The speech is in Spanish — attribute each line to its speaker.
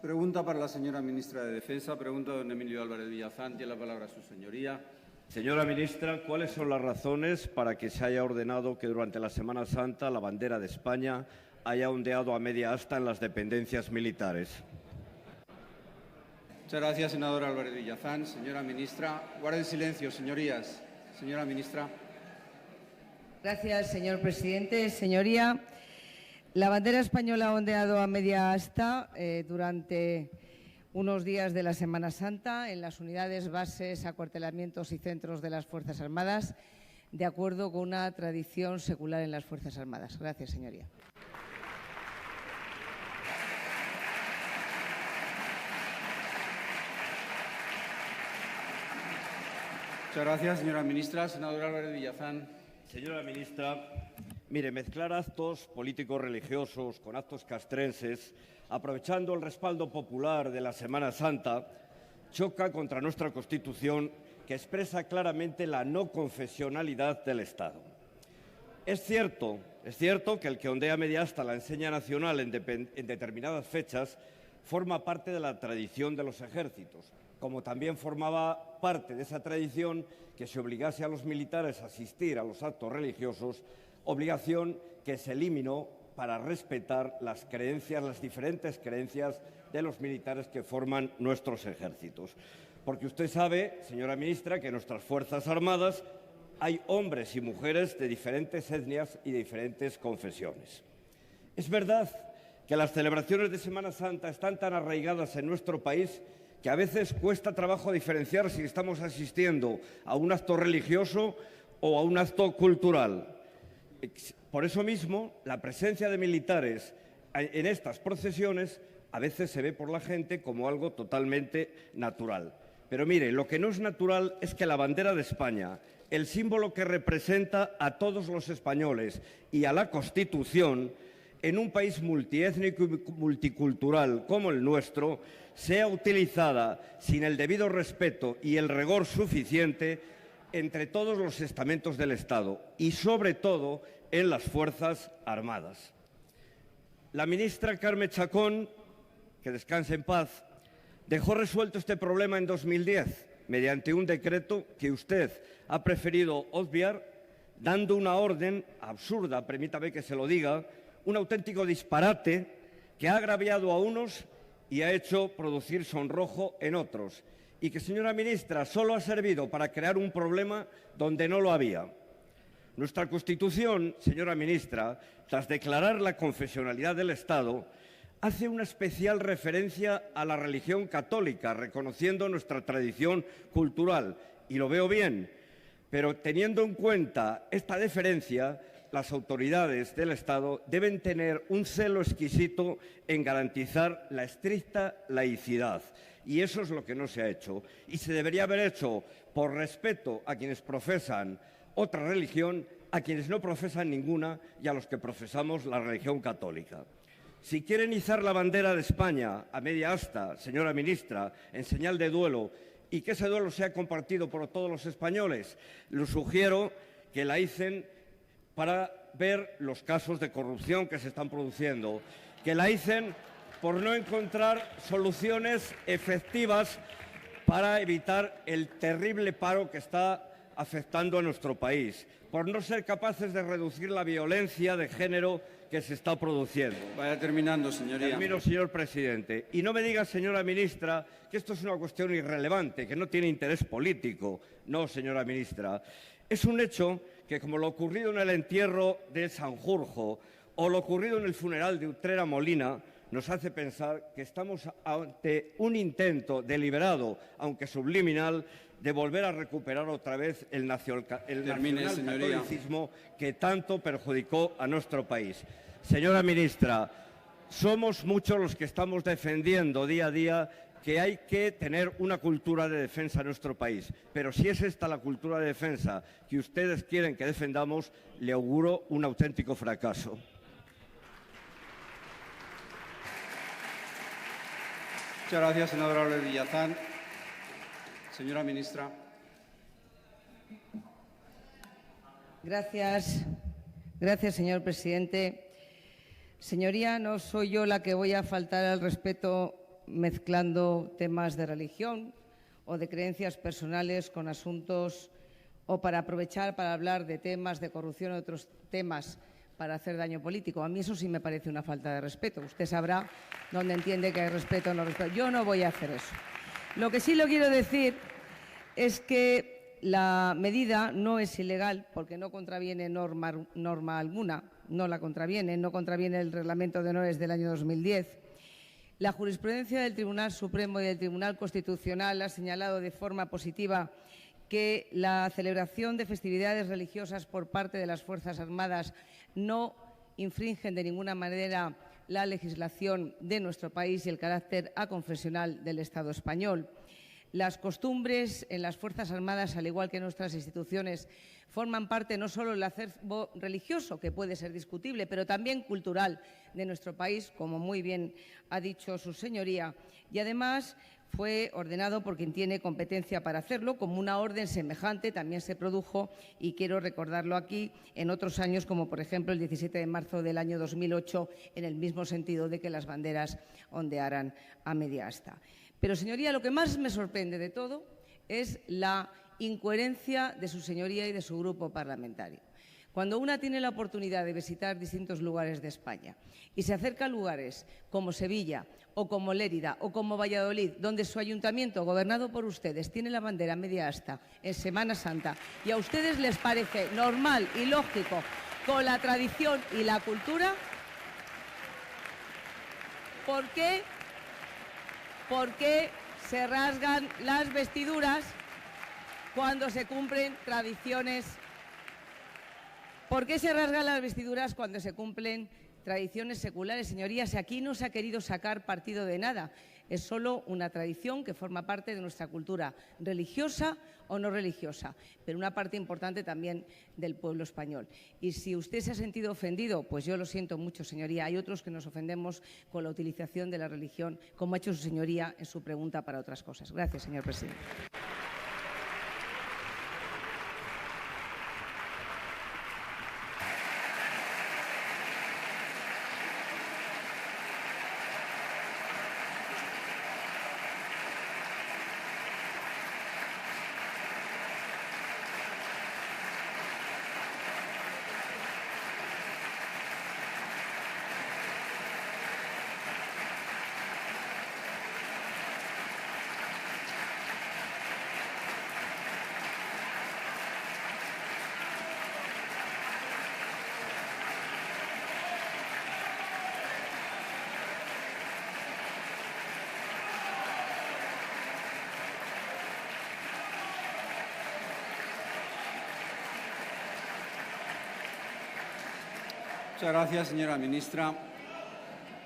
Speaker 1: Pregunta para la señora ministra de Defensa. Pregunta don Emilio Álvarez Villazán. Tiene la palabra su señoría.
Speaker 2: Señora ministra, ¿cuáles son las razones para que se haya ordenado que durante la Semana Santa la bandera de España haya ondeado a media asta en las dependencias militares?
Speaker 1: Muchas gracias, senador Álvarez Villazán. Señora ministra, guarden silencio, señorías. Señora ministra.
Speaker 3: Gracias, señor presidente. Señoría, la bandera española ha ondeado a media asta durante unos días de la Semana Santa en las unidades, bases, acuartelamientos y centros de las Fuerzas Armadas, de acuerdo con una tradición secular en las Fuerzas Armadas. Gracias, señoría.
Speaker 1: Muchas gracias, señora ministra. Senador Álvarez Villazán.
Speaker 2: Señora ministra, mire, mezclar actos políticos religiosos con actos castrenses, aprovechando el respaldo popular de la Semana Santa, choca contra nuestra Constitución, que expresa claramente la no confesionalidad del Estado. Es cierto que el que ondea media asta la enseña nacional en determinadas fechas forma parte de la tradición de los ejércitos, como también formaba parte de esa tradición que se obligase a los militares a asistir a los actos religiosos, obligación que se eliminó para respetar las diferentes creencias de los militares que forman nuestros ejércitos. Porque usted sabe, señora ministra, que en nuestras Fuerzas Armadas hay hombres y mujeres de diferentes etnias y de diferentes confesiones. Es verdad que las celebraciones de Semana Santa están tan arraigadas en nuestro país que a veces cuesta trabajo diferenciar si estamos asistiendo a un acto religioso o a un acto cultural. Por eso mismo, la presencia de militares en estas procesiones a veces se ve por la gente como algo totalmente natural. Pero mire, lo que no es natural es que la bandera de España, el símbolo que representa a todos los españoles y a la Constitución, en un país multiétnico y multicultural como el nuestro, sea utilizada sin el debido respeto y el rigor suficiente entre todos los estamentos del Estado y, sobre todo, en las Fuerzas Armadas. La ministra Carme Chacón, que descanse en paz, dejó resuelto este problema en 2010 mediante un decreto que usted ha preferido obviar, dando una orden absurda, permítame que se lo diga, un auténtico disparate que ha agraviado a unos y ha hecho producir sonrojo en otros, y que, señora ministra, solo ha servido para crear un problema donde no lo había. Nuestra Constitución, señora ministra, tras declarar la confesionalidad del Estado, hace una especial referencia a la religión católica, reconociendo nuestra tradición cultural, y lo veo bien, pero teniendo en cuenta esta deferencia, las autoridades del Estado deben tener un celo exquisito en garantizar la estricta laicidad. Y eso es lo que no se ha hecho. Y se debería haber hecho por respeto a quienes profesan otra religión, a quienes no profesan ninguna y a los que profesamos la religión católica. Si quieren izar la bandera de España a media asta, señora ministra, en señal de duelo, y que ese duelo sea compartido por todos los españoles, les sugiero que la icen para ver los casos de corrupción que se están produciendo, que la icen por no encontrar soluciones efectivas para evitar el terrible paro que está afectando a nuestro país, por no ser capaces de reducir la violencia de género que se está produciendo.
Speaker 1: Vaya terminando, señoría.
Speaker 2: Termino, señor presidente. Y no me diga, señora ministra, que esto es una cuestión irrelevante, que no tiene interés político. No, señora ministra. Es un hecho que, como lo ocurrido en el entierro de Sanjurjo o lo ocurrido en el funeral de Utrera Molina, nos hace pensar que estamos ante un intento deliberado, aunque subliminal, de volver a recuperar otra vez el nacionalcatolicismo que tanto perjudicó a nuestro país. Señora ministra, somos muchos los que estamos defendiendo día a día que hay que tener una cultura de defensa en nuestro país. Pero si es esta la cultura de defensa que ustedes quieren que defendamos, le auguro un auténtico fracaso.
Speaker 1: Muchas gracias, senador Álvarez Villazán. Señora ministra.
Speaker 3: Gracias, señor presidente. Señoría, no soy yo la que voy a faltar al respeto mezclando temas de religión o de creencias personales con asuntos o para aprovechar para hablar de temas de corrupción o otros temas para hacer daño político. A mí eso sí me parece una falta de respeto. Usted sabrá dónde entiende que hay respeto o no respeto. Yo no voy a hacer eso. Lo que sí le quiero decir es que la medida no es ilegal porque no contraviene norma alguna, no la contraviene, no contraviene el Reglamento de Honores del año 2010. La jurisprudencia del Tribunal Supremo y del Tribunal Constitucional ha señalado de forma positiva que la celebración de festividades religiosas por parte de las Fuerzas Armadas no infringen de ninguna manera la legislación de nuestro país y el carácter aconfesional del Estado español. Las costumbres en las Fuerzas Armadas, al igual que en nuestras instituciones, forman parte no solo del acervo religioso, que puede ser discutible, pero también cultural de nuestro país, como muy bien ha dicho su señoría, y además fue ordenado por quien tiene competencia para hacerlo, como una orden semejante también se produjo, y quiero recordarlo aquí, en otros años, como por ejemplo el 17 de marzo del año 2008, en el mismo sentido de que las banderas ondearan a media asta. Pero, señoría, lo que más me sorprende de todo es la incoherencia de su señoría y de su grupo parlamentario. Cuando una tiene la oportunidad de visitar distintos lugares de España y se acerca a lugares como Sevilla o como Lérida o como Valladolid, donde su ayuntamiento, gobernado por ustedes, tiene la bandera media asta en Semana Santa y a ustedes les parece normal y lógico con la tradición y la cultura, ¿por qué se rasgan las vestiduras cuando se cumplen tradiciones? ¿Por qué se rasgan las vestiduras cuando se cumplen tradiciones seculares, señorías? Aquí no se ha querido sacar partido de nada. Es solo una tradición que forma parte de nuestra cultura, religiosa o no religiosa, pero una parte importante también del pueblo español. Y si usted se ha sentido ofendido, pues yo lo siento mucho, señoría. Hay otros que nos ofendemos con la utilización de la religión, como ha hecho su señoría en su pregunta para otras cosas. Gracias, señor presidente.
Speaker 1: Muchas gracias, señora ministra.